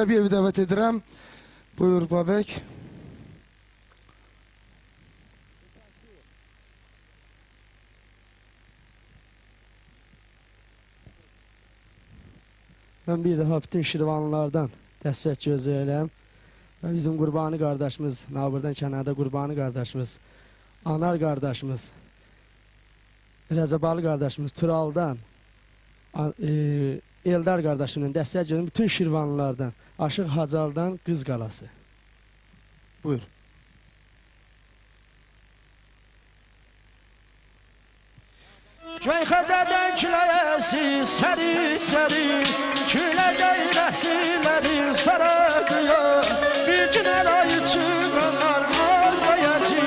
Cəbiyevi dəvət edirəm. Buyur Babək. Ben bir daha bütün Şirvanlılardan dəstək gözləyirəm. Və bizim Qurbani qardaşımız, Nalburdan kənarda Qurbani qardaşımız, Anar qardaşımız, Rəzabalı qardaşımız, Turaldan, Eldar qardaşımın dəstək gözləyirəm. Bütün Şirvanlılardan, Aşıq Hacaldan Qız Qalası. Buyur. Göy xəzədən küləsi, səri-səri, külə deyləsilərin sarıqıyor. Bir gün əlayı çıxanlar arvayacı,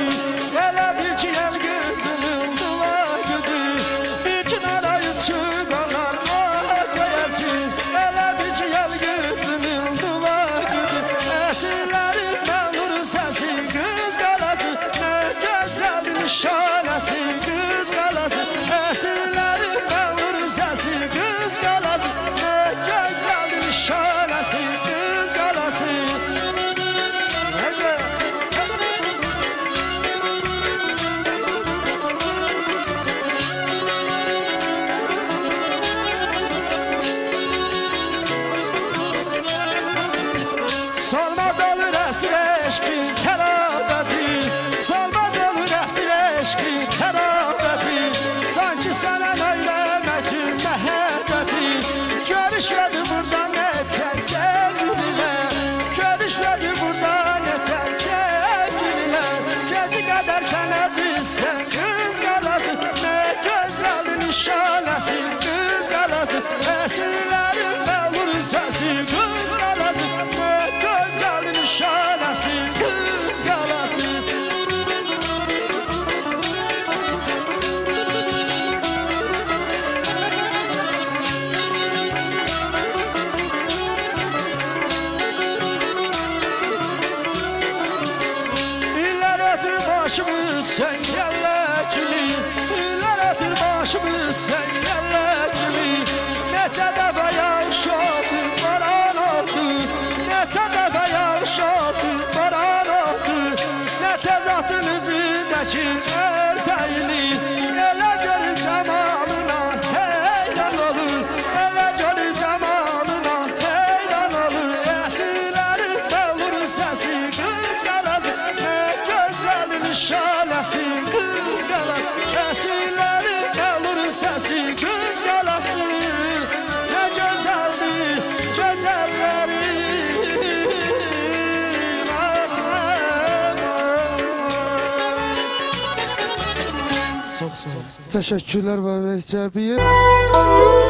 elə bir ki, el qızının duvaqıdır. Bir gün əlayı çıxanlar arvayacı, elə bir ki, el qızının duvaqıdır. Əsirlərin mənur səsi, Qız Qalası, nə gözəl nişanəsi, Qız Qalası. Əsirlərin mənur səsi, Qız Qalası, nə gözəl nişanəsi, Qız Qalası. Solmaz olur əsir eşqin tərabəti, solmaz olur əsir eşqin tərabəti. Sanki sənə eyləmək üçün məhəbbəti, görüşmədi burada nətər sevgililər, görüşmədi burada nətər sevgililər. Sevgi qədər sən əzizsən, Qız Qalası, nə gözəl nişanəsi, Qız Qalası. Əsirlərin məğlur səsi, Qız Qalası, nə gözəl nişanəsi, Qız Qalası. Başımız sen yelləkili, iller ötür başımız sen yelləkili. Neçə dəfə yağış oldu, baran oldu, neçə dəfə yağış oldu, baran oldu. Nə tez atın üzündəki örtəyini, elə görür camalına heyran olur, elə görür camalına heyran olur. Əsirlərin məğlur səsi, Qız Qalası, nə gözəl nişanəsi, Qız Qalası. Əsirlərin məğlur səsi, Qız Qalası, nə gözəldir gözəllərin. Çox sağ ol. Təşəkkürlər Babək Cəbiyev.